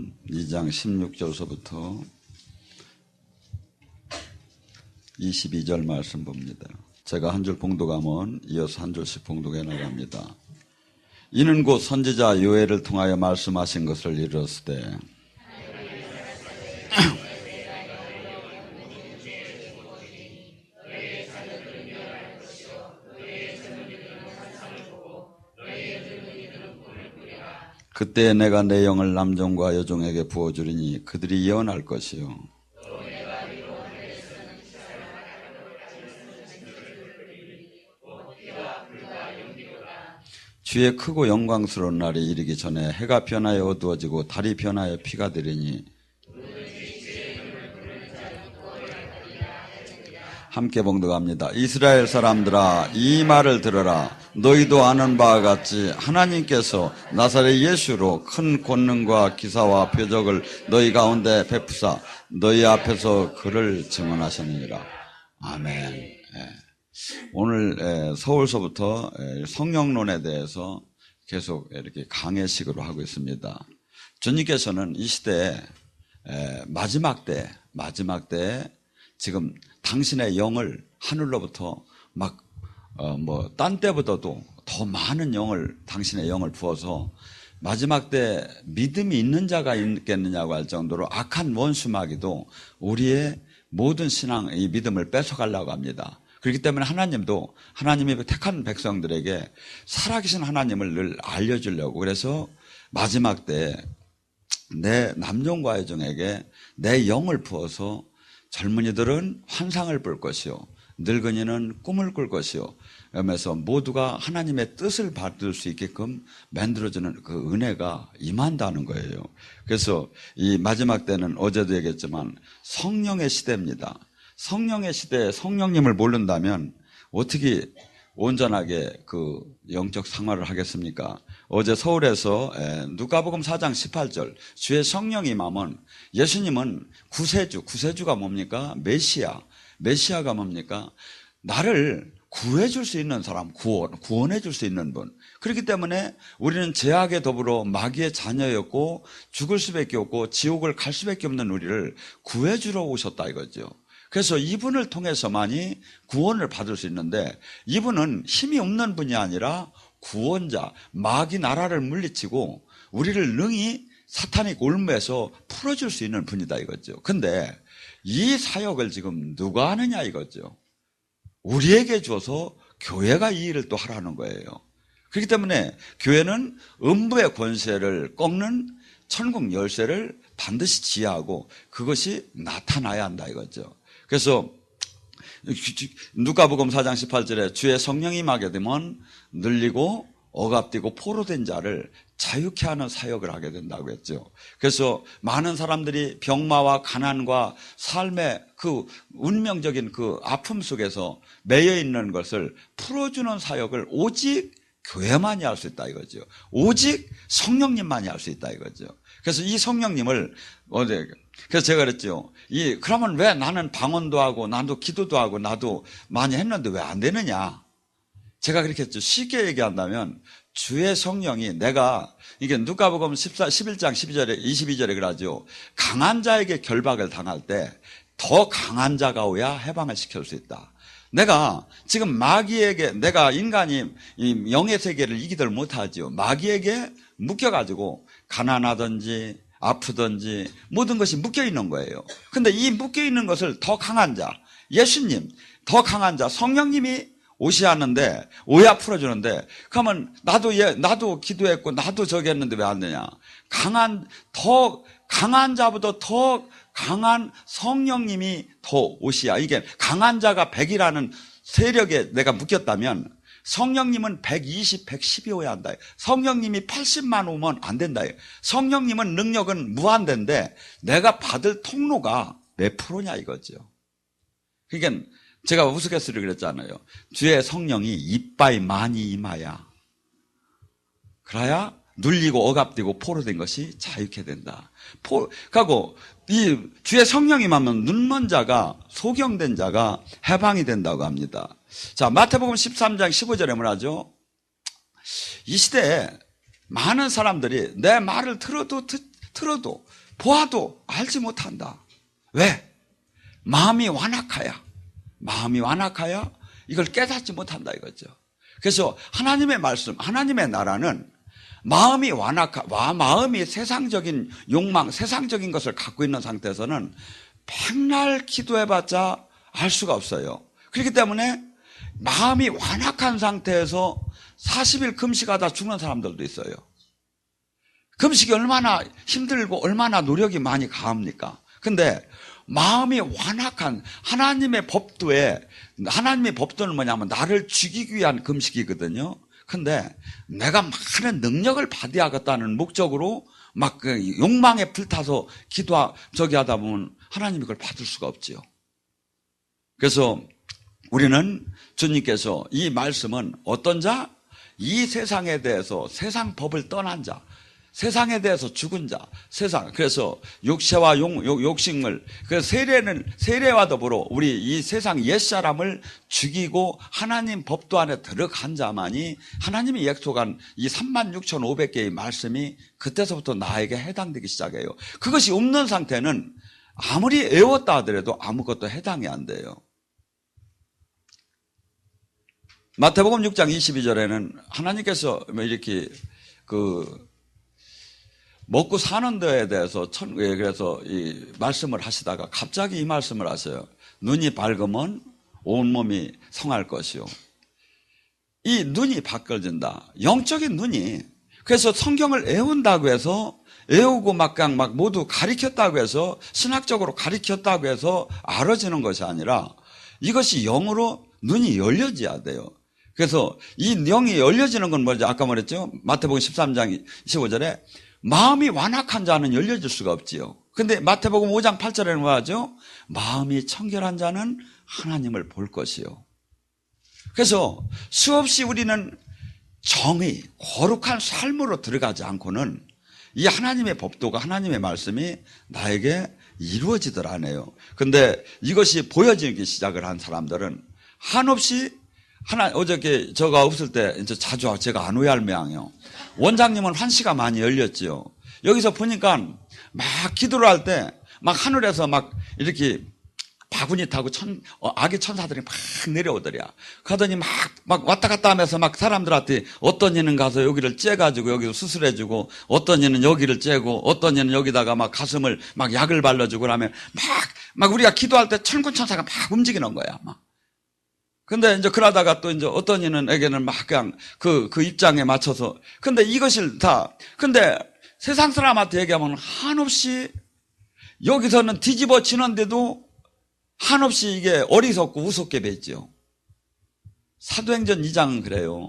요한복음 2장 16절서부터 22절 말씀 봅니다. 제가 한 줄 봉독하면 이어서 한 줄씩 봉독해 나갑니다. 이는 곧 선지자 요엘을 통하여 말씀하신 것을 이루었으되 그때 내가 내 영을 남종과 여종에게 부어주리니 그들이 예언할 것이요 주의 크고 영광스러운 날이 이르기 전에 해가 변하여 어두워지고 달이 변하여 피가 되리니 함께 봉독합니다. 이스라엘 사람들아 이 말을 들어라. 너희도 아는 바와 같이 하나님께서 나사렛 예수로 큰 권능과 기사와 표적을 너희 가운데 베푸사 너희 앞에서 그를 증언하셨느니라. 아멘. 오늘 서울서부터 성령론에 대해서 계속 이렇게 강해식으로 하고 있습니다. 주님께서는 이 시대에 마지막 때 지금 당신의 영을 하늘로부터 딴 때보다도 더 많은 당신의 영을 부어서 마지막 때 믿음이 있는 자가 있겠느냐고 할 정도로 악한 원수 마귀도 우리의 모든 신앙, 이 믿음을 뺏어가려고 합니다. 그렇기 때문에 하나님도 하나님의 택한 백성들에게 살아계신 하나님을 늘 알려주려고 그래서 마지막 때 내 남종과 여종에게 내 영을 부어서 젊은이들은 환상을 볼 것이요 늙은이는 꿈을 꿀 것이요 그러면서 모두가 하나님의 뜻을 받을 수 있게끔 만들어주는 그 은혜가 임한다는 거예요. 그래서 이 마지막 때는 어제도 얘기했지만 성령의 시대입니다. 성령의 시대에 성령님을 모른다면 어떻게 온전하게 그 영적 생활을 하겠습니까? 어제 서울에서 누가복음 4장 18절 주의 성령이 임하면 예수님은 구세주가 뭡니까? 메시아가 뭡니까? 나를 구해줄 수 있는 사람, 구원해줄 수 있는 분. 그렇기 때문에 우리는 죄악에 더불어 마귀의 자녀였고 죽을 수밖에 없고 지옥을 갈 수밖에 없는 우리를 구해주러 오셨다 이거죠. 그래서 이분을 통해서만이 구원을 받을 수 있는데 이분은 힘이 없는 분이 아니라 구원자, 마귀 나라를 물리치고 우리를 능히 사탄의 올무에서 풀어줄 수 있는 분이다 이거죠. 근데 이 사역을 지금 누가 하느냐 이거죠. 우리에게 줘서 교회가 이 일을 또 하라는 거예요. 그렇기 때문에 교회는 음부의 권세를 꺾는 천국 열쇠를 반드시 지휘하고 그것이 나타나야 한다 이거죠. 그래서 누가복음 4장 18절에 주의 성령이 임하게 되면 늘리고 억압되고 포로된 자를 자유케 하는 사역을 하게 된다고 했죠. 그래서 많은 사람들이 병마와 가난과 삶의 그 운명적인 그 아픔 속에서 매여 있는 것을 풀어주는 사역을 오직 교회만이 할 수 있다 이거죠. 오직 성령님만이 할 수 있다 이거죠. 그래서 이 성령님을 그래서 제가 그랬죠. 그러면 왜 나는 방언도 하고 나도 기도도 하고 나도 많이 했는데 왜 안 되느냐? 제가 그렇게 했죠. 쉽게 얘기한다면 주의 성령이 이게 누가복음 11장 22절에 그러죠. 강한 자에게 결박을 당할 때 더 강한 자가 오야 해방을 시킬 수 있다. 내가 지금 마귀에게 내가 인간이 이 영의 세계를 이기들 못하죠. 마귀에게 묶여가지고 가난하든지 아프든지 모든 것이 묶여있는 거예요. 근데 이 묶여있는 것을 더 강한 자, 예수님, 더 강한 자, 성령님이 오시하는데, 오야 풀어주는데, 그러면 나도 기도했고, 나도 저기 했는데 왜 안 되냐? 더 강한 자보다 더 강한 성령님이 더 오시야. 이게 강한 자가 100이라는 세력에 내가 묶였다면, 성령님은 120, 110이 오야 한다. 성령님이 80만 오면 안 된다. 성령님은 능력은 무한대인데 내가 받을 통로가 몇 프로냐 이거죠. 그러니까 제가 우스갯소리를 그랬잖아요. 주의 성령이 이빠이 많이 임하야. 그래야 눌리고 억압되고 포로된 것이 자유케 된다. 그리고 이 주의 성령이 임하면 눈먼 자가 소경된 자가 해방이 된다고 합니다. 자, 마태복음 13장 15절에 뭐라죠? 이 시대에 많은 사람들이 내 말을 들어도 들어도 보아도 알지 못한다. 왜? 마음이 완악하야. 마음이 완악하야 이걸 깨닫지 못한다 이거죠. 그래서 하나님의 말씀, 하나님의 나라는 마음이 마음이 세상적인 욕망, 세상적인 것을 갖고 있는 상태에서는 백날 기도해봤자 알 수가 없어요. 그렇기 때문에 마음이 완악한 상태에서 40일 금식하다 죽는 사람들도 있어요. 금식이 얼마나 힘들고 얼마나 노력이 많이 가합니까? 근데 마음이 완악한 하나님의 법도는 뭐냐면 나를 죽이기 위한 금식이거든요. 근데 내가 많은 능력을 받아야겠다는 목적으로 막 그 욕망에 불타서 하다 보면 하나님이 그걸 받을 수가 없지요. 그래서 우리는 주님께서 이 말씀은 어떤 자? 이 세상에 대해서 세상 법을 떠난 자, 세상에 대해서 죽은 자, 그래서 육체와 욕심을, 그래서 세례와 더불어 우리 이 세상 옛사람을 죽이고 하나님 법도 안에 들어간 자만이 하나님이 약속한 이 36,500개의 말씀이 그때서부터 나에게 해당되기 시작해요. 그것이 없는 상태는 아무리 애웠다 하더라도 아무것도 해당이 안 돼요. 마태복음 6장 22절에는 하나님께서 이렇게 먹고 사는 데에 대해서 그래서 이 말씀을 하시다가 갑자기 이 말씀을 하세요. 눈이 밝으면 온몸이 성할 것이요. 이 눈이 바뀌어진다. 영적인 눈이. 그래서 성경을 애운다고 해서 애우고 막 모두 가리켰다고 해서 신학적으로 가리켰다고 해서 알아지는 것이 아니라 이것이 영으로 눈이 열려져야 돼요. 그래서 이 영이 열려지는 건 뭐죠? 아까 말했죠? 마태복음 13장 15절에 마음이 완악한 자는 열려질 수가 없지요. 근데 마태복음 5장 8절에는 뭐하죠? 마음이 청결한 자는 하나님을 볼 것이요. 그래서 수없이 우리는 정의, 거룩한 삶으로 들어가지 않고는 이 하나님의 법도가 하나님의 말씀이 나에게 이루어지들 않아요. 근데 이것이 보여지기 시작을 한 사람들은 한없이 어저께 저가 없을 때 이제 자주 제가 안 후회할매양요. 원장님은 환시가 많이 열렸지요. 여기서 보니까 막 기도를 할 때 막 하늘에서 막 이렇게 바구니 타고 아기 천사들이 막 내려오더랴. 가더니 막 왔다 갔다 하면서 막 사람들한테 어떤 이는 가서 여기를 째가지고 여기서 수술해주고 어떤 이는 여기를 째고 어떤 이는 여기다가 막 가슴을 막 약을 발라주고 그러면 막 우리가 기도할 때 천군 천사가 막 움직이는 거야. 막. 근데 이제 그러다가 또 이제 어떤 이는에게는 막 그냥 그 입장에 맞춰서. 근데 이것을 근데 세상 사람한테 얘기하면 한없이 여기서는 뒤집어지는데도 한없이 이게 어리석고 우습게 뱉죠. 사도행전 2장은 그래요.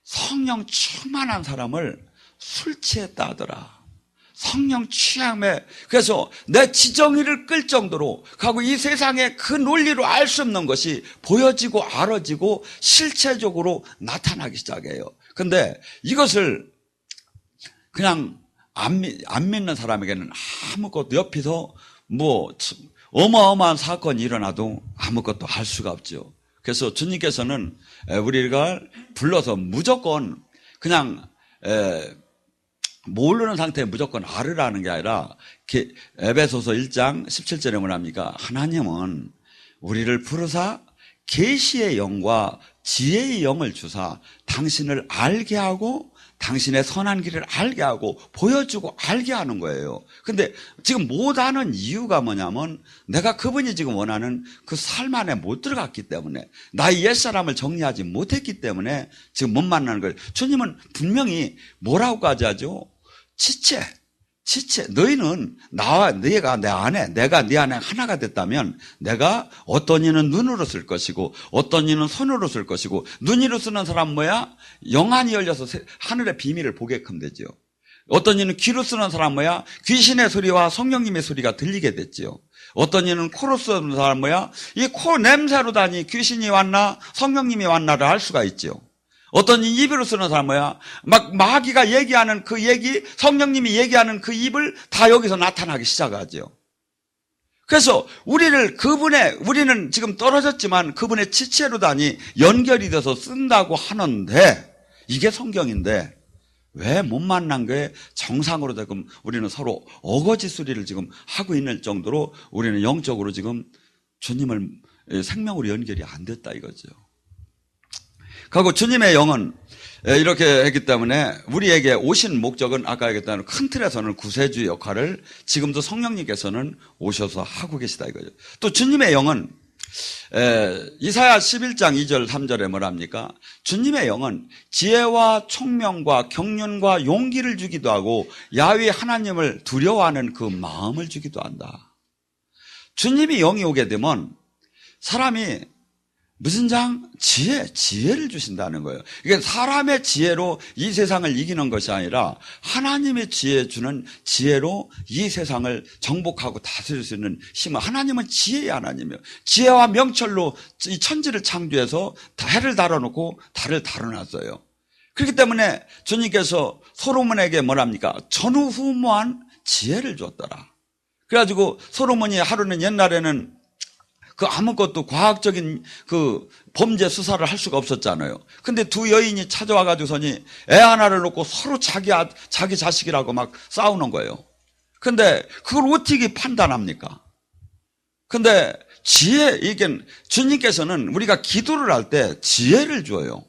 성령 충만한 사람을 술 취했다 하더라. 성령 취함에. 그래서 내 지정의를 끌 정도로 하고 이 세상에 그 논리로 알 수 없는 것이 보여지고 알아지고 실체적으로 나타나기 시작해요. 근데 이것을 그냥 안 믿는 사람에게는 아무것도 옆에서 어마어마한 사건이 일어나도 아무것도 할 수가 없죠. 그래서 주님께서는 우리가 불러서 무조건 그냥 모르는 상태에 무조건 알으라는 게 아니라 에베소서 1장 17절에 뭐랍니까? 하나님은 우리를 부르사 계시의 영과 지혜의 영을 주사 당신을 알게 하고 당신의 선한 길을 알게 하고 보여주고 알게 하는 거예요. 근데 지금 못하는 이유가 뭐냐면 내가 그분이 지금 원하는 그 삶 안에 못 들어갔기 때문에 나의 옛사람을 정리하지 못했기 때문에 지금 못 만나는 거예요. 주님은 분명히 뭐라고까지 하죠? 지체. 너희는 내가 내 안에, 내가 네 안에 하나가 됐다면 내가 어떤 이는 눈으로 쓸 것이고 어떤 이는 손으로 쓸 것이고 눈으로 쓰는 사람 뭐야? 영안이 열려서 하늘의 비밀을 보게끔 되죠. 어떤 이는 귀로 쓰는 사람 뭐야? 귀신의 소리와 성령님의 소리가 들리게 됐죠. 어떤 이는 코로 쓰는 사람 뭐야? 이 코 냄새로다니 귀신이 왔나 성령님이 왔나를 알 수가 있죠. 어떤 입으로 쓰는 사람 뭐야? 막 마귀가 얘기하는 그 얘기, 성령님이 얘기하는 그 입을 다 여기서 나타나기 시작하죠. 그래서 우리는 지금 떨어졌지만 그분의 지체로다니 연결이 돼서 쓴다고 하는데 이게 성경인데 왜 못 만난 거에 정상으로 지금 우리는 서로 어거지 소리를 지금 하고 있는 정도로 우리는 영적으로 지금 주님을 생명으로 연결이 안 됐다 이거죠. 그리고 주님의 영은 이렇게 했기 때문에 우리에게 오신 목적은 아까 얘기했던 큰 틀에서는 구세주 역할을 지금도 성령님께서는 오셔서 하고 계시다 이거죠. 또 주님의 영은 이사야 11장 2절 3절에 뭐랍니까? 주님의 영은 지혜와 총명과 경륜과 용기를 주기도 하고 야훼 하나님을 두려워하는 그 마음을 주기도 한다. 주님이 영이 오게 되면 사람이 무슨 지혜를 주신다는 거예요. 이게 사람의 지혜로 이 세상을 이기는 것이 아니라 하나님의 지혜 주는 지혜로 이 세상을 정복하고 다스릴 수 있는 힘은, 하나님은 지혜의 하나님이에요. 지혜와 명철로 이 천지를 창조해서 해를 달아놓고 달을 달아놨어요. 그렇기 때문에 주님께서 솔로몬에게 뭐랍니까? 전후후무한 지혜를 줬더라. 그래가지고 솔로몬이 하루는 옛날에는 그 아무것도 과학적인 그 범죄 수사를 할 수가 없었잖아요. 근데 두 여인이 찾아와가지고서니 애 하나를 놓고 서로 자기 자식이라고 막 싸우는 거예요. 근데 그걸 어떻게 판단합니까? 근데 이게 주님께서는 우리가 기도를 할 때 지혜를 줘요.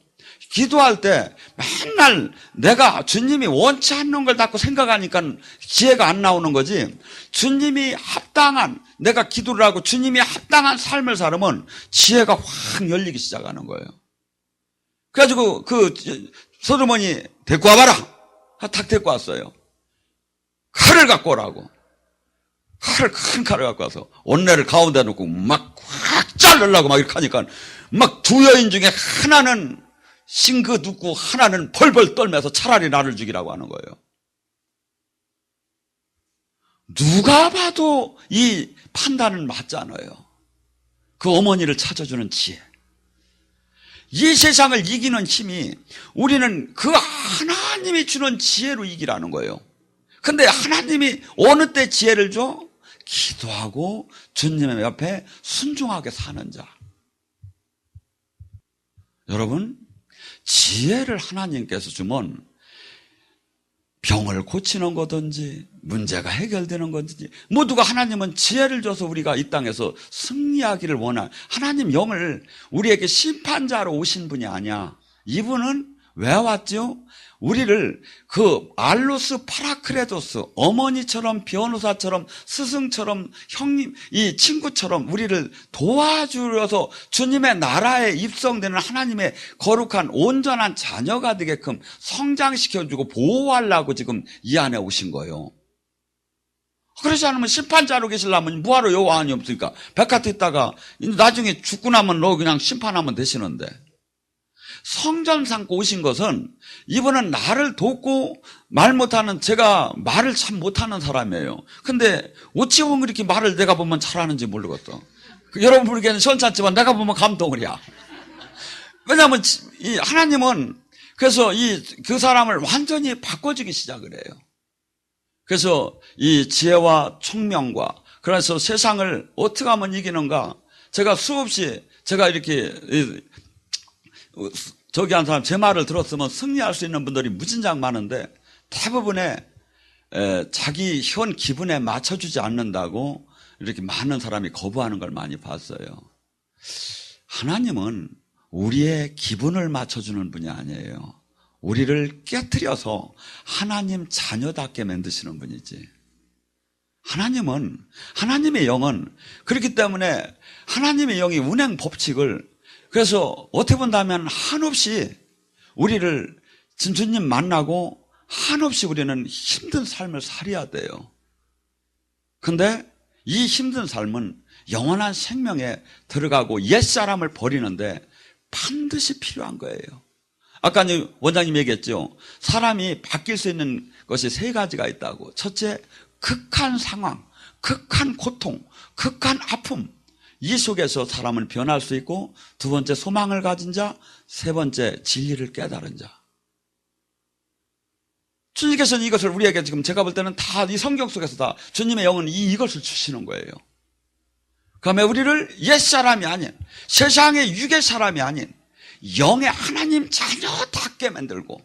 기도할 때 맨날 내가 주님이 원치 않는 걸 자꾸 생각하니까 지혜가 안 나오는 거지, 주님이 합당한, 내가 기도를 하고 주님이 합당한 삶을 살면 지혜가 확 열리기 시작하는 거예요. 그래가지고 그 솔로몬이 데리고 와봐라. 탁 데리고 왔어요. 칼을 갖고 오라고. 큰 칼을 갖고 와서 온내를 가운데 놓고 막 확 자르려고 막 이렇게 하니까 막 두 여인 중에 하나는 싱긋 웃고 하나는 벌벌 떨면서 차라리 나를 죽이라고 하는 거예요. 누가 봐도 이 판단은 맞잖아요. 그 어머니를 찾아주는 지혜. 이 세상을 이기는 힘이 우리는 그 하나님이 주는 지혜로 이기라는 거예요. 근데 하나님이 어느 때 지혜를 줘? 기도하고 주님의 옆에 순종하게 사는 자. 여러분, 지혜를 하나님께서 주면 병을 고치는 거든지 문제가 해결되는 거든지 모두가, 하나님은 지혜를 줘서 우리가 이 땅에서 승리하기를 원한, 하나님 영을 우리에게 심판자로 오신 분이 아니야. 이분은 왜 왔죠? 우리를 그 알로스 파라크레도스, 어머니처럼 변호사처럼 스승처럼 형님, 이 친구처럼 우리를 도와주려서 주님의 나라에 입성되는 하나님의 거룩한 온전한 자녀가 되게끔 성장시켜주고 보호하려고 지금 이 안에 오신 거예요. 그러지 않으면 심판자로 계시려면 뭐하러 여호와하니 없으니까 백화트 있다가 나중에 죽고 나면 너 그냥 심판하면 되시는데, 성전 삼고 오신 것은 이분은 나를 돕고, 말 못하는, 제가 말을 참 못하는 사람이에요. 근데 어찌 보면 그렇게 말을 내가 보면 잘하는지 모르겠어. 여러분 보기에는 시원찮지만 내가 보면 감동이야. 왜냐하면 이 하나님은 그래서 그 사람을 완전히 바꿔주기 시작을 해요. 그래서 이 지혜와 총명과, 그래서 세상을 어떻게 하면 이기는가, 제가 수없이, 제가 이렇게 저기 한 사람 제 말을 들었으면 승리할 수 있는 분들이 무진장 많은데 대부분의 자기 현 기분에 맞춰주지 않는다고 이렇게 많은 사람이 거부하는 걸 많이 봤어요. 하나님은 우리의 기분을 맞춰주는 분이 아니에요. 우리를 깨트려서 하나님 자녀답게 만드시는 분이지. 하나님은, 하나님의 영은, 그렇기 때문에 하나님의 영이 운행 법칙을, 그래서 어떻게 본다면 한없이 우리를 주님 만나고 한없이 우리는 힘든 삶을 살아야 돼요. 근데 이 힘든 삶은 영원한 생명에 들어가고 옛사람을 버리는데 반드시 필요한 거예요. 아까 원장님 얘기했죠. 사람이 바뀔 수 있는 것이 세 가지가 있다고. 첫째, 극한 상황, 극한 고통, 극한 아픔. 이 속에서 사람은 변할 수 있고, 두 번째 소망을 가진 자, 세 번째 진리를 깨달은 자. 주님께서는 이것을 우리에게 지금 제가 볼 때는 다 이 성경 속에서 다 주님의 영은 이것을 주시는 거예요. 그러면 우리를 옛사람이 아닌, 세상의 육의 사람이 아닌 영의 하나님 자녀답게 만들고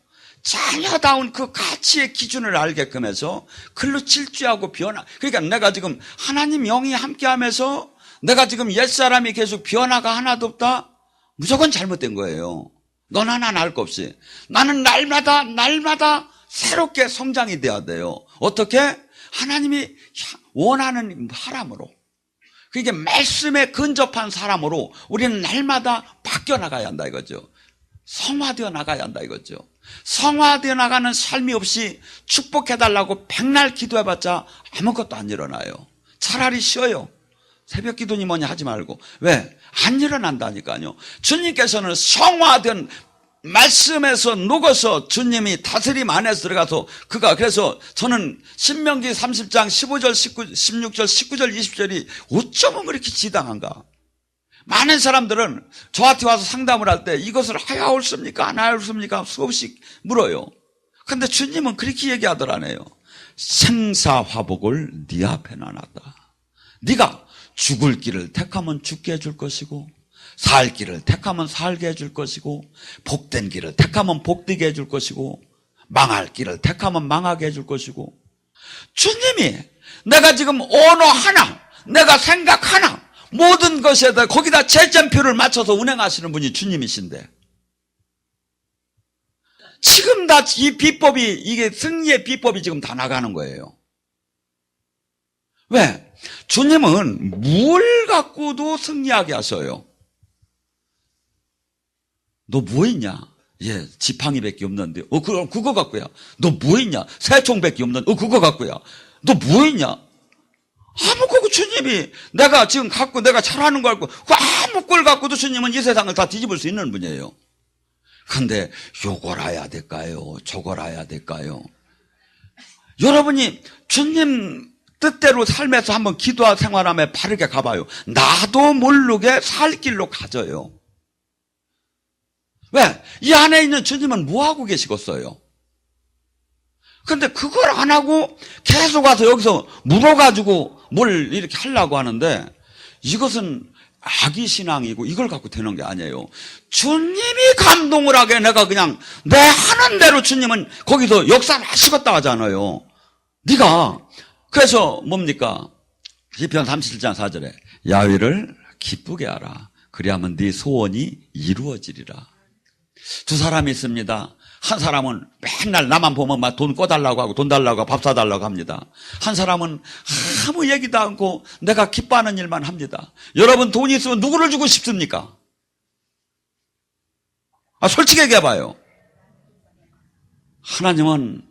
자녀다운 그 가치의 기준을 알게끔 해서 글로 질주하고 그러니까 내가 지금 하나님 영이 함께하면서 내가 지금 옛사람이 계속 변화가 하나도 없다? 무조건 잘못된 거예요. 넌 하나 날 것 없이. 나는 날마다 새롭게 성장이 돼야 돼요. 어떻게? 하나님이 원하는 사람으로. 그게 말씀에 근접한 사람으로 우리는 날마다 바뀌어 나가야 한다 이거죠. 성화되어 나가야 한다 이거죠. 성화되어 나가는 삶이 없이 축복해달라고 백날 기도해봤자 아무것도 안 일어나요. 차라리 쉬어요. 새벽 기도니 뭐니 하지 말고. 왜? 안 일어난다니까요. 주님께서는 성화된 말씀에서 녹아서 주님이 다스림 안에서 들어가서 그래서 저는 신명기 30장 15절, 16절, 19절, 20절이 어쩌면 그렇게 지당한가. 많은 사람들은 저한테 와서 상담을 할 때 이것을 하야올습니까? 안 하야올습니까? 수없이 물어요. 근데 주님은 그렇게 얘기하더라네요. 생사화복을 네 앞에 놔놨다. 네가 죽을 길을 택하면 죽게 해줄 것이고 살 길을 택하면 살게 해줄 것이고 복된 길을 택하면 복되게 해줄 것이고 망할 길을 택하면 망하게 해줄 것이고 주님이 내가 지금 언어 하나 내가 생각 하나 모든 것에다 거기다 채점표를 맞춰서 운행하시는 분이 주님이신데 지금 다 이 비법이 이게 승리의 비법이 지금 다 나가는 거예요. 왜? 주님은 뭘 갖고도 승리하게 하셔요. 너 뭐 있냐? 예, 지팡이밖에 없는데. 그럼 그거 갖고야. 너 뭐 있냐? 새총밖에 없는데. 그거 갖고야. 너 뭐 있냐? 아무 주님이 내가 지금 갖고 내가 잘하는 거 갖고 그 아무 걸 갖고도 주님은 이 세상을 다 뒤집을 수 있는 분이에요. 근데 요걸 해야 될까요? 저걸 해야 될까요? 여러분이 주님 뜻대로 삶에서 한번 기도와 생활하며 바르게 가봐요. 나도 모르게 살 길로 가져요. 왜? 이 안에 있는 주님은 뭐하고 계시겠어요? 근데 그걸 안 하고 계속 와서 여기서 물어가지고 뭘 이렇게 하려고 하는데 이것은 악의 신앙이고 이걸 갖고 되는 게 아니에요. 주님이 감동을 하게 내가 그냥 내 하는 대로 주님은 거기서 역사를 하시겠다 하잖아요. 네가 그래서 뭡니까? 시편 37장 4절에 야훼를 기쁘게 하라. 그리하면 네 소원이 이루어지리라. 두 사람이 있습니다. 한 사람은 맨날 나만 보면 막 돈 꺼달라고 하고 돈 달라고 하고 밥 사달라고 합니다. 한 사람은 아무 얘기도 않고 내가 기뻐하는 일만 합니다. 여러분 돈이 있으면 누구를 주고 싶습니까? 솔직히 얘기해봐요. 하나님은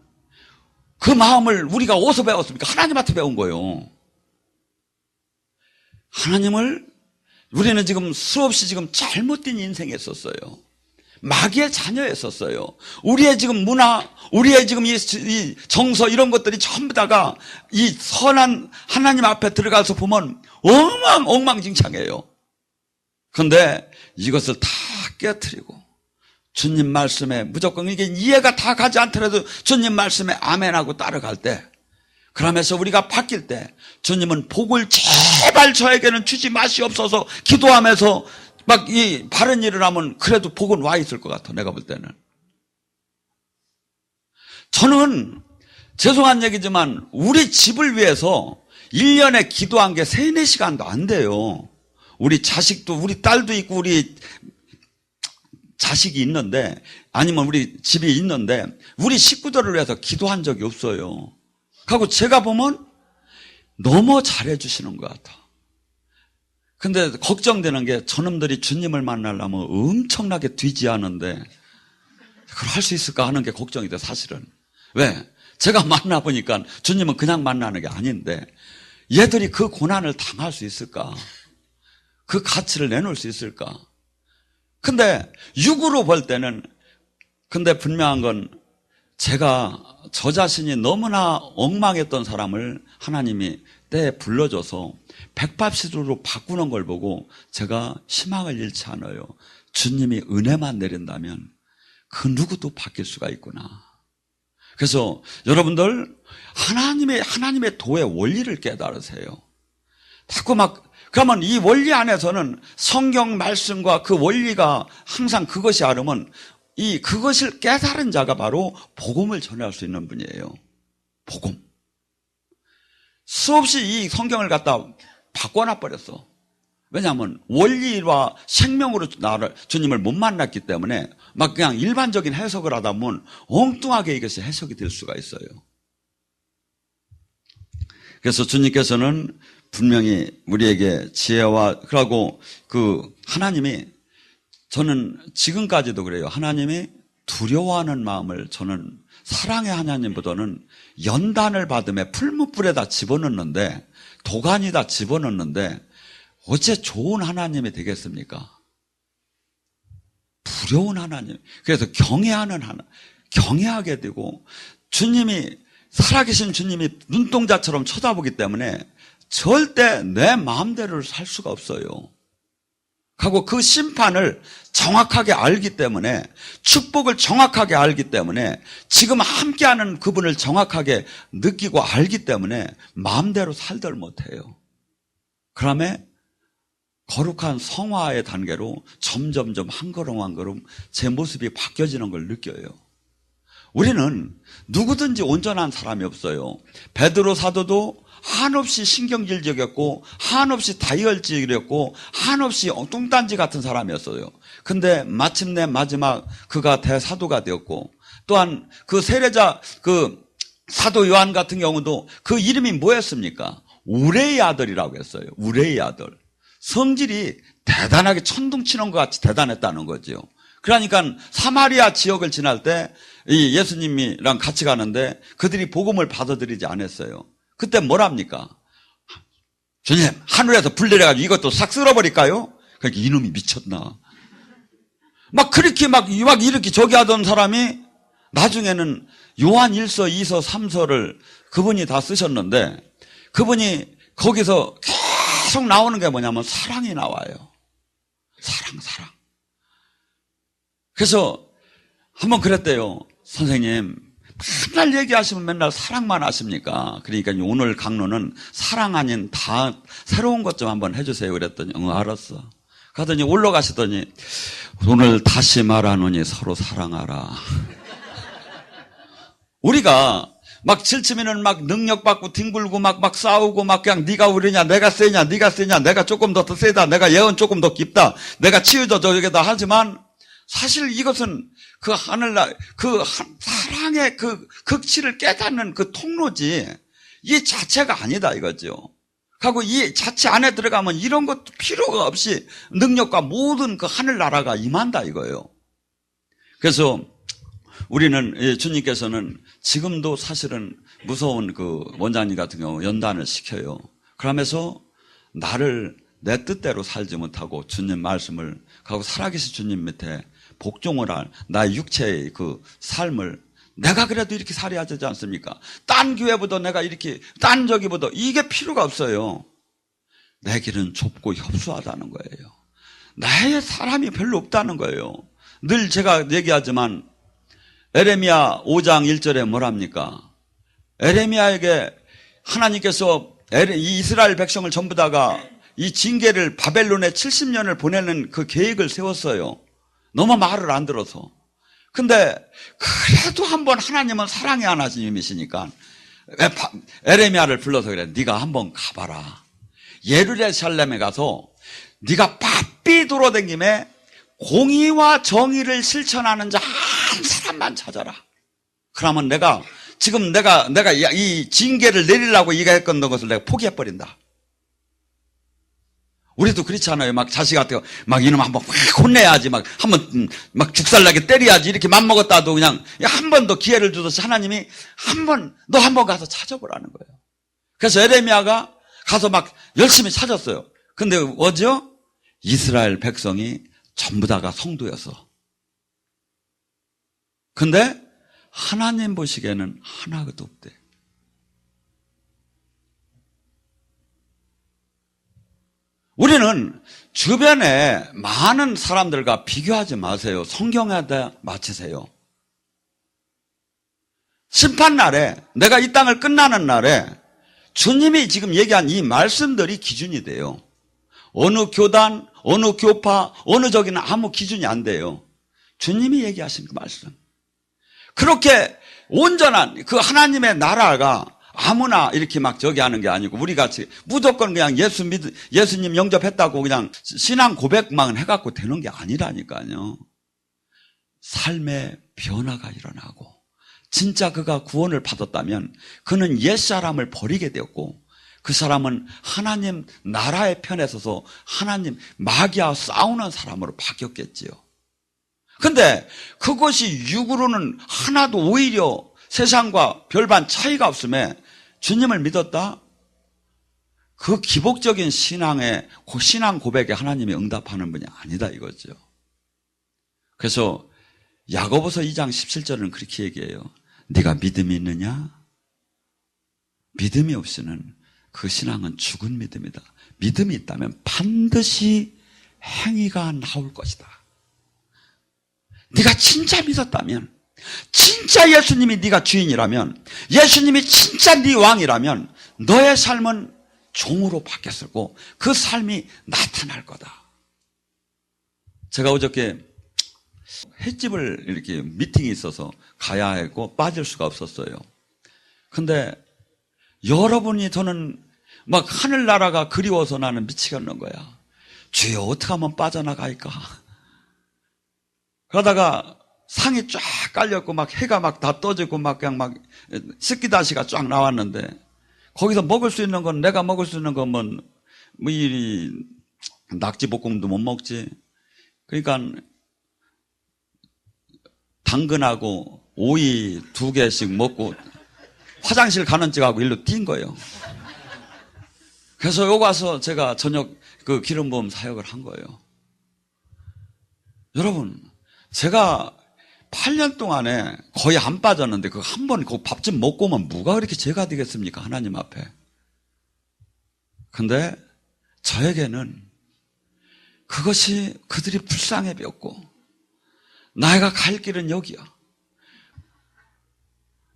그 마음을 우리가 어디서 배웠습니까? 하나님한테 배운 거예요. 하나님을 우리는 지금 수없이 지금 잘못된 인생에 있었어요. 마귀의 자녀였었어요. 우리의 지금 문화, 우리의 지금 이 정서 이런 것들이 전부 다가 이 선한 하나님 앞에 들어가서 보면 엉망진창이에요. 그런데 이것을 다 깨트리고 주님 말씀에 무조건 이게 이해가 다 가지 않더라도 주님 말씀에 아멘하고 따라갈 때 그러면서 우리가 바뀔 때 주님은 복을 제발 저에게는 주지 마시옵소서 기도하면서 막 이 바른 일을 하면 그래도 복은 와 있을 것 같아. 내가 볼 때는. 저는 죄송한 얘기지만 우리 집을 위해서 1년에 기도한 게 3, 4시간도 안 돼요. 우리 자식도 우리 딸도 있고 우리 자식이 있는데 아니면 우리 집이 있는데 우리 식구들을 위해서 기도한 적이 없어요. 그리고 제가 보면 너무 잘해 주시는 것 같아. 근데 걱정되는 게 저놈들이 주님을 만나려면 엄청나게 뒤지하는데 그걸 할 수 있을까 하는 게 걱정이 돼 사실은. 왜? 제가 만나보니까 주님은 그냥 만나는 게 아닌데 얘들이 그 고난을 당할 수 있을까? 그 가치를 내놓을 수 있을까? 근데 육으로 볼 때는 근데 분명한 건 제가 저 자신이 너무나 엉망했던 사람을 하나님이 때에 불러줘서 180도로 바꾸는 걸 보고 제가 희망을 잃지 않아요. 주님이 은혜만 내린다면 그 누구도 바뀔 수가 있구나. 그래서 여러분들 하나님의 도의 원리를 깨달으세요. 자꾸 그러면 이 원리 안에서는 성경 말씀과 그 원리가 항상 그것이 아르면 그것을 깨달은 자가 바로 복음을 전할 수 있는 분이에요. 복음. 수없이 이 성경을 갖다 바꿔놔 버렸어. 왜냐하면 원리와 생명으로 주님을 못 만났기 때문에 막 그냥 일반적인 해석을 하다 보면 엉뚱하게 이것이 해석이 될 수가 있어요. 그래서 주님께서는 분명히 우리에게 지혜와, 그러고 하나님이, 저는 지금까지도 그래요. 하나님이 두려워하는 마음을, 저는 사랑의 하나님보다는 연단을 받음에 풀무불에다 집어넣는데, 도가니다 집어넣는데 어째 좋은 하나님이 되겠습니까? 두려운 하나님. 그래서 경외하는 하나님, 경외하게 되고, 살아계신 주님이 눈동자처럼 쳐다보기 때문에 절대 내 마음대로 살 수가 없어요. 하고 그 심판을 정확하게 알기 때문에, 축복을 정확하게 알기 때문에, 지금 함께하는 그분을 정확하게 느끼고 알기 때문에 마음대로 살들 못해요. 그러면 거룩한 성화의 단계로 점점점 한 걸음 한 걸음 제 모습이 바뀌어지는 걸 느껴요. 우리는 누구든지 온전한 사람이 없어요. 베드로 사도도 한없이 신경질적이었고, 한없이 다이얼질이었고, 한없이 뚱딴지 같은 사람이었어요. 근데 마침내 마지막 그가 대사도가 되었고, 또한 그 세례자 사도 요한 같은 경우도 그 이름이 뭐였습니까? 우레의 아들이라고 했어요. 우레의 아들. 성질이 대단하게 천둥치는 것 같이 대단했다는 거죠. 그러니까 사마리아 지역을 지날 때 이 예수님이랑 같이 가는데 그들이 복음을 받아들이지 않았어요. 그때 뭐랍니까? 주님, 하늘에서 불 내려가지고 이것도 싹 쓸어버릴까요? 그러니까 이놈이 미쳤나. 막 그렇게 막 이렇게 저기 하던 사람이 나중에는 요한 1서, 2서, 3서를 그분이 다 쓰셨는데, 그분이 거기서 계속 나오는 게 뭐냐면 사랑이 나와요. 사랑. 그래서 한번 그랬대요. 선생님, 맨날 얘기하시면 맨날 사랑만 하십니까? 그러니까 오늘 강론은 사랑 아닌 다 새로운 것 좀 한번 해주세요. 그랬더니 알았어. 가더니 올라가시더니 오늘 다시 말하노니 서로 사랑하라. 우리가 막 질치면은 막 능력받고 뒹굴고 막 싸우고 막 그냥 네가 우리냐, 내가 세냐, 네가 세냐, 내가 조금 더 세다, 내가 예언 조금 더 깊다, 내가 치유도 저기다 하지만 사실 이것은 사랑의 극치를 깨닫는 그 통로지, 이 자체가 아니다 이거죠. 하고 이 자체 안에 들어가면 이런 것도 필요가 없이 능력과 모든 그 하늘나라가 임한다 이거예요. 그래서 우리는, 주님께서는 지금도 사실은 무서운 원장님 같은 경우 연단을 시켜요. 그러면서 나를 내 뜻대로 살지 못하고 주님 말씀을 하고 살아계신 주님 밑에 복종을 할 나의 육체의 삶을 내가 그래도 이렇게 살아야 되지 않습니까? 딴 교회보다 내가 이렇게, 딴 저기보다 이게 필요가 없어요. 내 길은 좁고 협소하다는 거예요. 나의 사람이 별로 없다는 거예요. 늘 제가 얘기하지만 에레미야 5장 1절에 뭐랍니까? 에레미야에게 하나님께서 이 이스라엘 백성을 전부 다가 이 징계를 바벨론에 70년을 보내는 그 계획을 세웠어요. 너무 말을 안 들어서. 근데 그래도 한번 하나님은 사랑의 하나님이시니까 에레미야를 불러서 그래. 네가 한번 가봐라. 예루살렘에 가서 네가 바삐 돌아다니며 공의와 정의를 실천하는 자 한 사람만 찾아라. 그러면 내가 이 징계를 내리려고 이가했던 것을 내가 포기해버린다. 우리도 그렇지 않아요? 막 자식한테 막 이놈 한번 확 혼내야지, 막 한번 막 죽살나게 때려야지, 이렇게 맘먹었다도 그냥 한 번 더 기회를 주듯이 하나님이 너 한 번 가서 찾아보라는 거예요. 그래서 에레미야가 가서 막 열심히 찾았어요. 근데 뭐죠? 이스라엘 백성이 전부 다가 성도였어. 근데 하나님 보시기에는 하나도 없대. 우리는 주변에 많은 사람들과 비교하지 마세요. 성경에다 맞추세요. 심판날에, 내가 이 땅을 끝나는 날에 주님이 지금 얘기한 이 말씀들이 기준이 돼요. 어느 교단, 어느 교파, 어느 저기는 아무 기준이 안 돼요. 주님이 얘기하신 그 말씀. 그렇게 온전한 그 하나님의 나라가 아무나 이렇게 막 저기 하는 게 아니고 우리 같이 무조건 그냥 예수님 영접했다고 그냥 신앙 고백만 해갖고 되는 게 아니라니까요. 삶의 변화가 일어나고 진짜 그가 구원을 받았다면 그는 옛사람을 버리게 되었고 그 사람은 하나님 나라의 편에 서서 하나님 마귀와 싸우는 사람으로 바뀌었겠지요. 근데 그것이 육으로는 하나도 오히려 세상과 별반 차이가 없음에 주님을 믿었다? 그 기복적인 신앙의 신앙 고백에 하나님이 응답하는 분이 아니다 이거죠. 그래서 야고보서 2장 17절은 그렇게 얘기해요. 네가 믿음이 있느냐? 믿음이 없이는 그 신앙은 죽은 믿음이다. 믿음이 있다면 반드시 행위가 나올 것이다. 네가 진짜 믿었다면, 진짜 예수님이 네가 주인이라면, 예수님이 진짜 네 왕이라면 너의 삶은 종으로 바뀌었을 거고 그 삶이 나타날 거다. 제가 어저께 횟집을 이렇게 미팅이 있어서 가야 했고 빠질 수가 없었어요. 근데 여러분이 저는 막 하늘나라가 그리워서 나는 미치겠는 거야. 주여 어떻게 하면 빠져나갈까? 그러다가 상이 쫙 깔렸고 막 해가 막 다 떠지고 막 그냥 막 스키다시가 쫙 나왔는데 거기서 먹을 수 있는 건 내가 먹을 수 있는 건 뭐 이 낙지볶음도 못 먹지. 그러니까 당근하고 오이 2개씩 먹고 화장실 가는 척하고 일로 뛴 거예요. 그래서 여기 와서 제가 저녁 그 기름부음 사역을 한 거예요. 여러분, 제가 8년 동안에 거의 안 빠졌는데 그 한 번 그 밥 좀 먹고 오면 뭐가 그렇게 죄가 되겠습니까? 하나님 앞에. 근데 저에게는 그것이 그들이 불쌍해 보였고 나이가 갈 길은 여기야.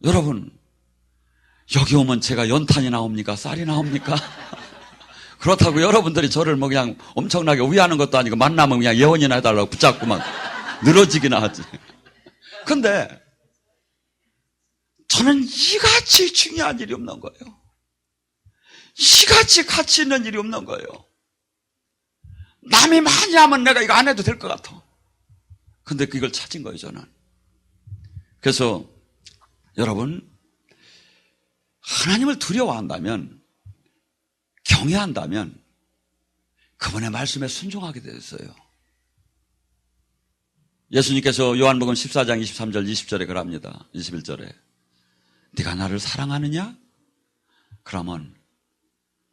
여러분, 여기 오면 제가 연탄이 나옵니까? 쌀이 나옵니까? 그렇다고 여러분들이 저를 뭐 그냥 엄청나게 우애하는 것도 아니고 만나면 그냥 예언이나 해달라고 붙잡고 막 늘어지기나 하지. 근데 저는 이같이 중요한 일이 없는 거예요. 이같이 가치 있는 일이 없는 거예요. 남이 많이 하면 내가 이거 안 해도 될 것 같아. 근데 그걸 찾은 거예요, 저는. 그래서 여러분, 하나님을 두려워한다면, 경외한다면 그분의 말씀에 순종하게 되었어요. 예수님께서 요한복음 14장 23절 20절에 그럽니다. 21절에 네가 나를 사랑하느냐? 그러면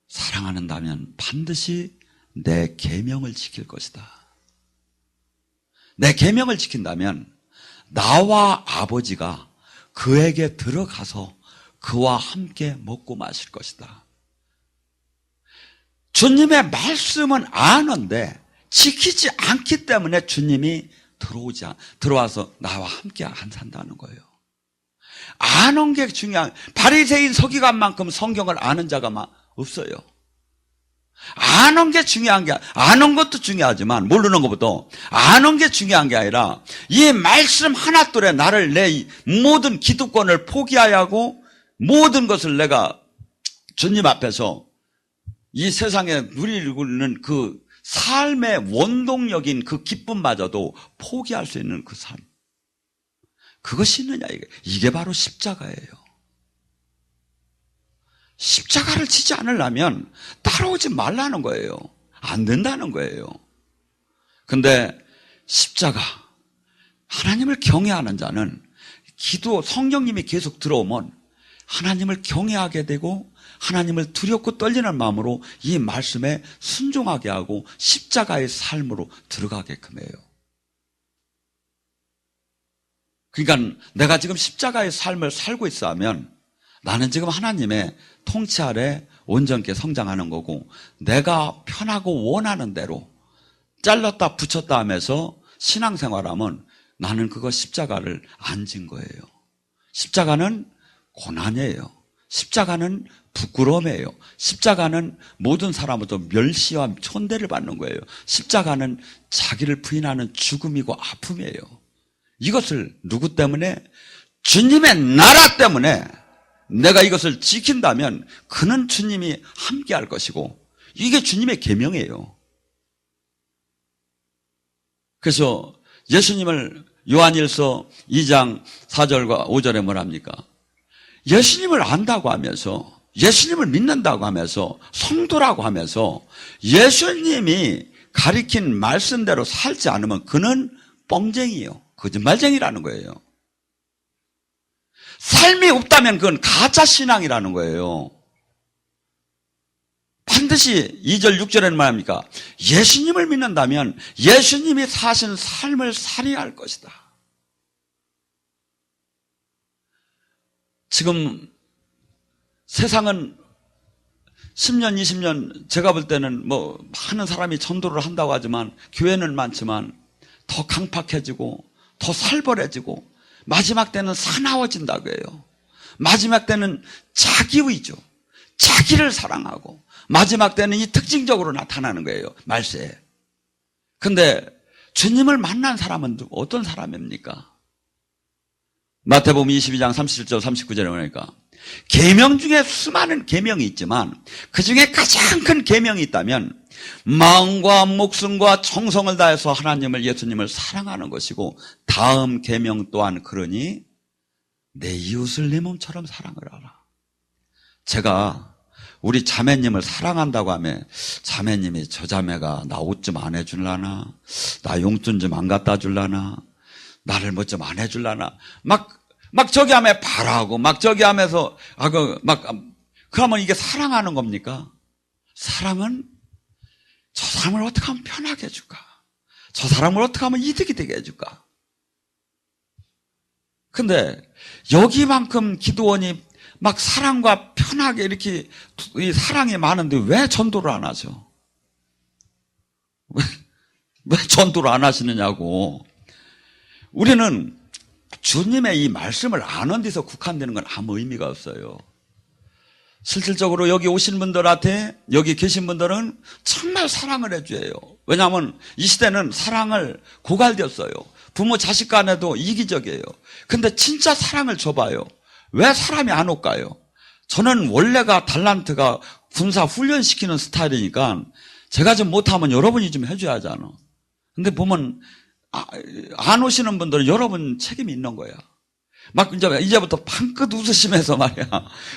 사랑한다면 반드시 내 계명을 지킬 것이다. 내 계명을 지킨다면 나와 아버지가 그에게 들어가서 그와 함께 먹고 마실 것이다. 주님의 말씀은 아는데 지키지 않기 때문에 주님이 들어와서 나와 함께 안 산다는 거예요. 아는 게 중요한, 바리새인 서기관만큼 성경을 아는 자가 없어요. 아는 게 중요한 게, 아는 것도 중요하지만 모르는 것보다 아는 게 중요한 게 아니라 이 말씀 하나둘에 나를 내 모든 기득권을 포기해야 하고 모든 것을 내가 주님 앞에서 이 세상에 누리는 그 삶의 원동력인 그 기쁨마저도 포기할 수 있는 그 삶. 그것이 있느냐, 이게 바로 십자가예요. 십자가를 지지 않으려면 따라오지 말라는 거예요. 안 된다는 거예요. 근데 십자가, 하나님을 경외하는 자는 기도, 성령님이 계속 들어오면 하나님을 경외하게 되고 하나님을 두렵고 떨리는 마음으로 이 말씀에 순종하게 하고 십자가의 삶으로 들어가게끔 해요. 그러니까 내가 지금 십자가의 삶을 살고 있어 하면 나는 지금 하나님의 통치 아래 온전케 성장하는 거고 내가 편하고 원하는 대로 잘랐다 붙였다 하면서 신앙생활하면 나는 그거 십자가를 안 진 거예요. 십자가는 고난이에요. 십자가는 부끄러움이에요. 십자가는 모든 사람으로부터 멸시와 천대를 받는 거예요. 십자가는 자기를 부인하는 죽음이고 아픔이에요. 이것을 누구 때문에? 주님의 나라 때문에 내가 이것을 지킨다면 그는 주님이 함께할 것이고, 이게 주님의 계명이에요. 그래서 예수님을 요한일서 2장 4절과 5절에 뭐랍니까? 예수님을 안다고 하면서, 예수님을 믿는다고 하면서, 성도라고 하면서 예수님이 가리킨 말씀대로 살지 않으면 그는 뻥쟁이에요. 거짓말쟁이라는 거예요. 삶이 없다면 그건 가짜 신앙이라는 거예요. 반드시 2절 6절에는 말합니까? 예수님을 믿는다면 예수님이 사신 삶을 살아야 할 것이다. 지금 세상은 10년, 20년, 제가 볼 때는 뭐 많은 사람이 전도를 한다고 하지만, 교회는 많지만 더 강팍해지고 더 살벌해지고 마지막 때는 사나워진다고 해요. 마지막 때는 자기 위주, 자기를 사랑하고, 마지막 때는 이 특징적으로 나타나는 거예요, 말세에. 근데 주님을 만난 사람은 어떤 사람입니까? 마태복음 22장 37절 39절에 보니까 계명 중에 수많은 계명이 있지만 그 중에 가장 큰 계명이 있다면 마음과 목숨과 정성을 다해서 하나님을, 예수님을 사랑하는 것이고, 다음 계명 또한 그러니 내 이웃을 내 몸처럼 사랑을 하라. 제가 우리 자매님을 사랑한다고 하면, 자매님이 저 자매가 나 옷 좀 안 해줄라나, 나 용돈 좀 안 갖다 줄라나, 나를 뭐 좀 안 해줄라나, 막 저기 하면 바라고, 막 저기 하면서, 그러면 이게 사랑하는 겁니까? 사랑은 저 사람을 어떻게 하면 편하게 해줄까? 저 사람을 어떻게 하면 이득이 되게 해줄까? 근데 여기만큼 기도원이 막 사랑과 편하게 이렇게 이 사랑이 많은데 왜 전도를 안 하죠? 왜 전도를 안 하시느냐고. 우리는 주님의 이 말씀을 아는 데서 국한되는 건 아무 의미가 없어요. 실질적으로 여기 오신 분들한테, 여기 계신 분들은 정말 사랑을 해줘요. 왜냐하면 이 시대는 사랑을 고갈되었어요. 부모 자식 간에도 이기적이에요. 근데 진짜 사랑을 줘봐요. 왜 사람이 안 올까요? 저는 원래가 달란트가 군사 훈련시키는 스타일이니까 제가 좀 못하면 여러분이 좀 해줘야 하잖아. 근데 보면 안 오시는 분들은 여러분 책임이 있는 거야. 막 이제부터 방긋 웃으시면서 말이야.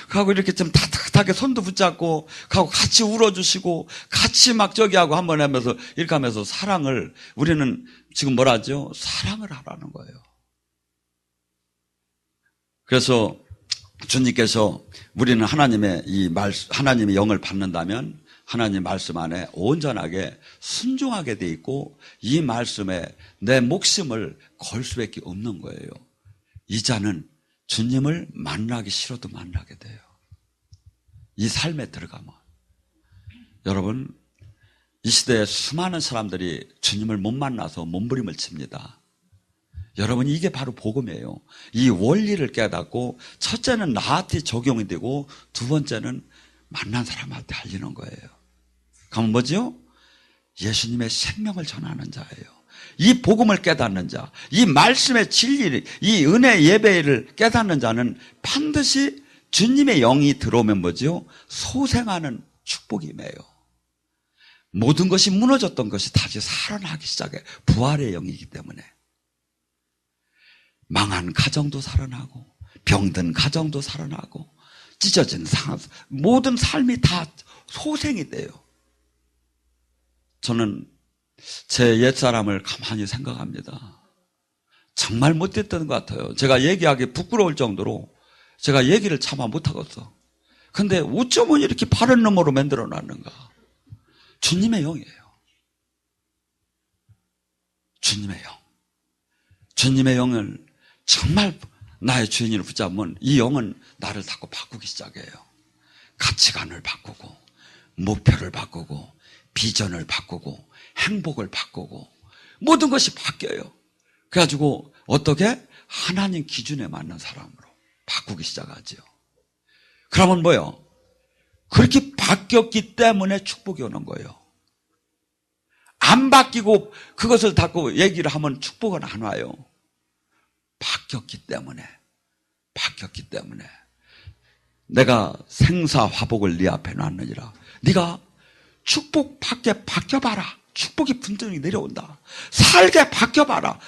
하고 이렇게 좀 따뜻하게 손도 붙잡고 하고 같이 울어주시고 같이 막 저기 하고 한번 하면서 이렇게 하면서 사랑을, 우리는 지금 뭐라 하죠? 사랑을 하라는 거예요. 그래서 주님께서 우리는 하나님의 하나님의 영을 받는다면 하나님 말씀 안에 온전하게 순종하게 돼 있고 이 말씀에 내 목숨을 걸 수밖에 없는 거예요. 이 자는 주님을 만나기 싫어도 만나게 돼요. 이 삶에 들어가면. 여러분, 이 시대에 수많은 사람들이 주님을 못 만나서 몸부림을 칩니다. 여러분, 이게 바로 복음이에요. 이 원리를 깨닫고 첫째는 나한테 적용이 되고 두 번째는 만난 사람한테 알리는 거예요. 그러면 뭐죠? 예수님의 생명을 전하는 자예요. 이 복음을 깨닫는 자, 이 말씀의 진리를, 이 은혜 예배를 깨닫는 자는 반드시 주님의 영이 들어오면 뭐죠? 소생하는 축복이 임해요. 모든 것이 무너졌던 것이 다시 살아나기 시작해. 부활의 영이기 때문에. 망한 가정도 살아나고, 병든 가정도 살아나고, 찢어진 모든 삶이 다 소생이 돼요. 저는 제 옛사람을 가만히 생각합니다. 정말 못됐던 것 같아요. 제가 얘기하기 부끄러울 정도로 제가 얘기를 차마 못하겠어. 근데 어쩌면 이렇게 바른 놈으로 만들어 놨는가. 주님의 영이에요. 주님의 영. 주님의 영을 정말 나의 주인으로 붙잡으면 이 영은 나를 자꾸 바꾸기 시작해요. 가치관을 바꾸고, 목표를 바꾸고, 비전을 바꾸고, 행복을 바꾸고, 모든 것이 바뀌어요. 그래가지고 어떻게? 하나님 기준에 맞는 사람으로 바꾸기 시작하죠. 그러면 뭐요? 그렇게 바뀌었기 때문에 축복이 오는 거예요. 안 바뀌고 그것을 닫고 얘기를 하면 축복은 안 와요. 바뀌었기 때문에 내가 생사화복을 네 앞에 놨느니라. 네가 축복 밖에 바뀌어봐라. 축복이 분명히 내려온다. 살게 바뀌어봐라.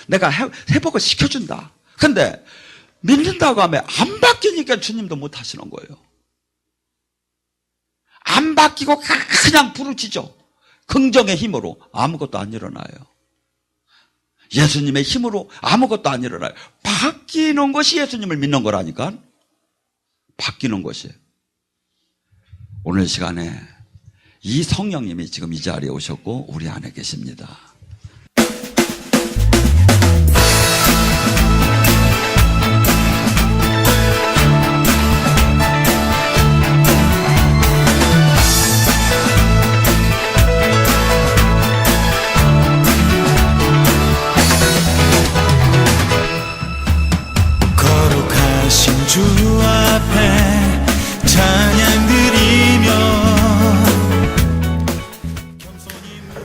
내가 회복을 시켜준다. 근데 믿는다고 하면 안 바뀌니까 주님도 못 하시는 거예요. 안 바뀌고 그냥 부르짖죠. 긍정의 힘으로 아무것도 안 일어나요. 예수님의 힘으로 아무것도 안 일어나요. 바뀌는 것이 예수님을 믿는 거라니까. 바뀌는 것이. 오늘 시간에 이 성령님이 지금 이 자리에 오셨고 우리 안에 계십니다. 거룩하신 주 앞에 찬양 드리며.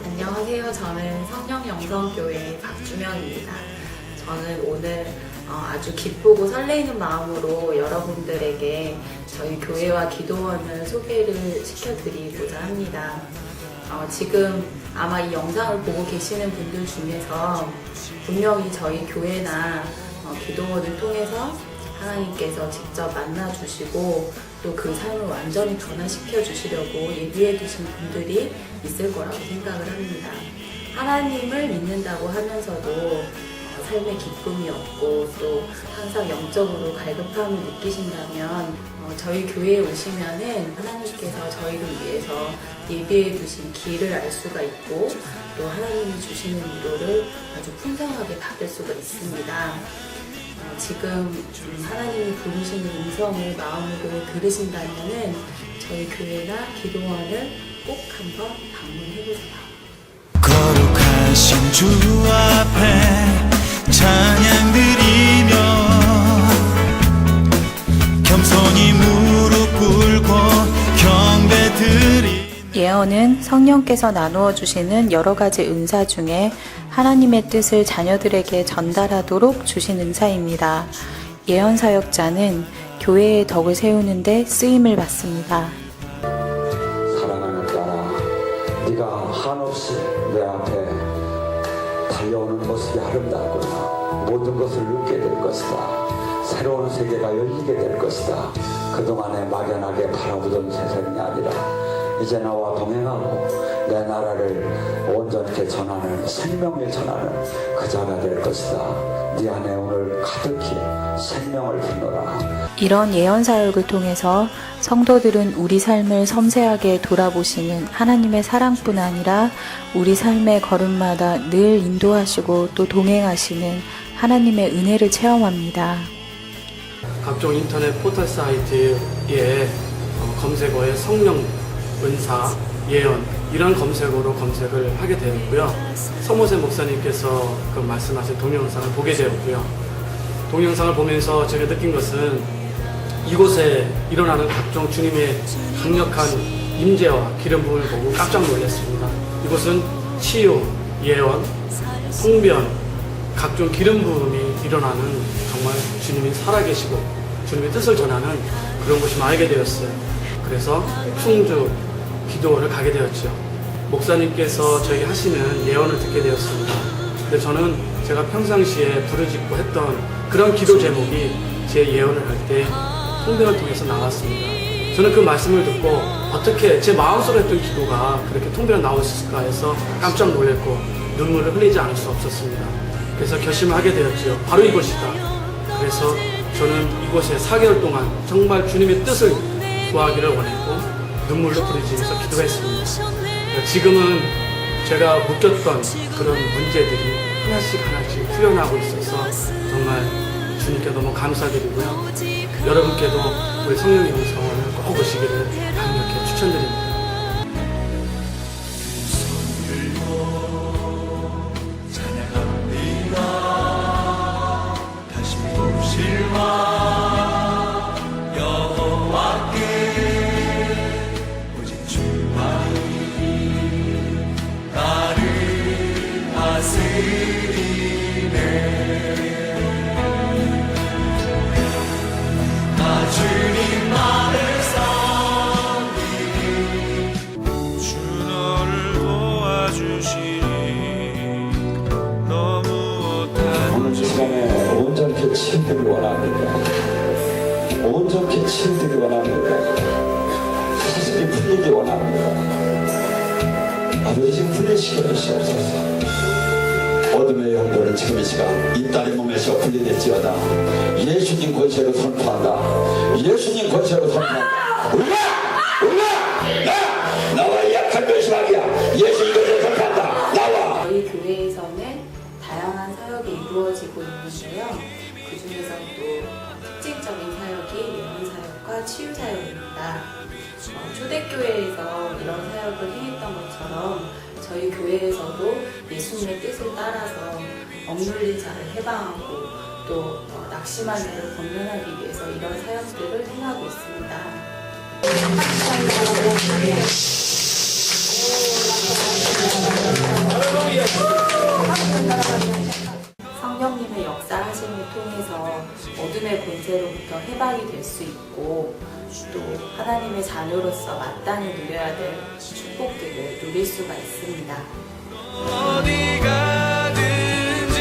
안녕하세요. 저는 성령영성교회 박주명입니다. 저는 오늘 아주 기쁘고 설레이는 마음으로 여러분들에게 저희 교회와 기도원을 소개를 시켜드리고자 합니다. 지금 아마 이 영상을 보고 계시는 분들 중에서 분명히 저희 교회나 기도원을 통해서 하나님께서 직접 만나주시고 또 그 삶을 완전히 변화시켜 주시려고 예비해 두신 분들이 있을 거라고 생각을 합니다. 하나님을 믿는다고 하면서도 삶의 기쁨이 없고 또 항상 영적으로 갈급함을 느끼신다면 저희 교회에 오시면은 하나님께서 저희를 위해서 예비해 두신 길을 알 수가 있고 또 하나님이 주시는 위로를 아주 풍성하게 받을 수가 있습니다. 지금 하나님이 부르시는 음성을 마음으로 들으신다면은 저희 교회나 기도원을 꼭 한번 방문해보세요. 거룩하신 주 앞에 찬양 드리며 겸손히 무릎 꿇고 경배 드리. 예언은 성령께서 나누어 주시는 여러 가지 은사 중에 하나님의 뜻을 자녀들에게 전달하도록 주신 은사입니다. 예언 사역자는 교회의 덕을 세우는 데 쓰임을 받습니다. 사랑하는 딸아, 네가 한없이 내 앞에 달려오는 모습이 아름답구나. 모든 것을 얻게 될 것이다. 새로운 세계가 열리게 될 것이다. 그동안에 막연하게 바라보던 세상이 아니라 이제 나와 동행하고 내 나라를 온전히 전하는 생명을 전하는 그 자가 될 것이다. 네 안에 오늘 가득히 생명을 붓노라. 이런 예언 사역을 통해서 성도들은 우리 삶을 섬세하게 돌아보시는 하나님의 사랑뿐 아니라 우리 삶의 걸음마다 늘 인도하시고 또 동행하시는 하나님의 은혜를 체험합니다. 각종 인터넷 포털 사이트에 검색어에 성령, 은사, 예언 이런 검색어로 검색을 하게 되었고요. 서모세 목사님께서 그 말씀하신 동영상을 보게 되었고요. 동영상을 보면서 제가 느낀 것은 이곳에 일어나는 각종 주님의 강력한 임재와 기름 부음을 보고 깜짝 놀랐습니다. 이곳은 치유, 예언, 통변, 각종 기름 부음이 일어나는 정말 주님이 살아계시고 주님의 뜻을 전하는 그런 곳이 알게 되었어요. 그래서 충주 기도원을 가게 되었죠. 목사님께서 저에게 하시는 예언을 듣게 되었습니다. 근데 저는 제가 평상시에 부르짖고 했던 그런 기도 제목이 제 예언을 할 때 통변을 통해서 나왔습니다. 저는 그 말씀을 듣고 어떻게 제 마음속에 했던 기도가 그렇게 통변에 나왔을까 해서 깜짝 놀랐고 눈물을 흘리지 않을 수 없었습니다. 그래서 결심을 하게 되었죠. 바로 이곳이다. 그래서 저는 이곳에 4개월 동안 정말 주님의 뜻을 구하기를 원했고 눈물로 부르짖으면서 기도했습니다. 지금은 제가 묶였던 그런 문제들이 하나씩 풀려나고 있어서 정말 주님께 너무 감사드리고요. 여러분께도 우리 성령의 음성을 꼭 오시기를 강력히 추천드립니다. 다스리네. 치유되기 원합니다. 온전히 치유되기 원합니다. 사슬이 풀리기 원합니다. 아버지 풀리시켜 주시옵소서. 어둠의 영도는 지금 이 시간 이 딸의 몸에서 분리될지어다. 예수님 권세로 선포한다. 예수님 권세로 선포한다. 나와 약한 변심하기야. 예수님 권세로 선포한다. 나와. 저희 교회에서는 다양한 사역이 이루어지고 있는데요. 그 중에서도 특징적인 사역이 예언 사역과 치유 사역입니다. 초대교회에서 이런 사역을 행했던 것처럼 저희 교회에서도 예수님의 뜻을 따라서 억눌린 자를 해방하고 또 낙심한 자를 권면하기 위해서 이런 사역들을 행하고 있습니다. 성령님의 역사하심을 통해서 어둠의 권세로부터 해방이 될 수 있고 또 하나님의 자녀로서 마땅히 누려야 될 축복들을 누릴 수가 있습니다. 어디 가든지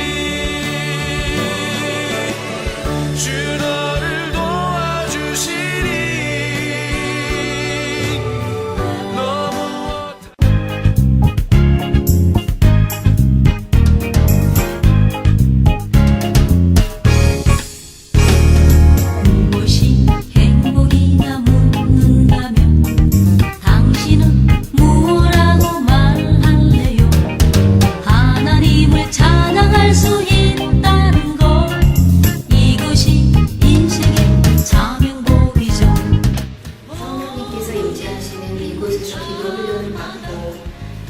주 너를 도와주시니 너무 무엇이 행복이냐 묻는다면 당신은 무엇라고 말할래요? 하나님을 찬양할 수 있다는 것, 이것이 인생의 자명복이죠. 성령님께서 임재하시는 이곳에서 기도 훈련을 받고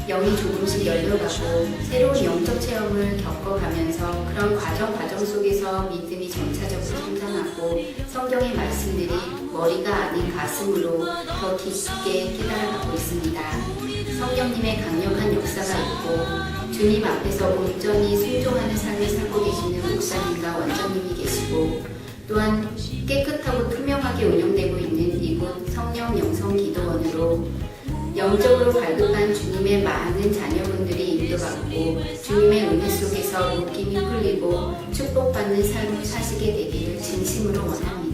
영이 조금씩 열려가고 새로운 영적 체험을 겪어가면서 그런 과정 속에서 믿음이 점차적으로 성장하고 성경의 말씀들이 머리가 아닌 가슴으로 더 깊게 깨달아가고 있습니다. 성령님의 강력한 역사가 있고 주님 앞에서 온전히 순종하는 삶을 살고 계시는 목사님과 원장님이 계시고 또한 깨끗하고 투명하게 운영되고 있는 이곳 성령 영성 기도원으로 영적으로 발급한 주님의 많은 자녀분들이 인도받고 주님의 은혜 속에서 묶임이 풀리고 축복받는 삶을 사시게 되기를 진심으로 원합니다.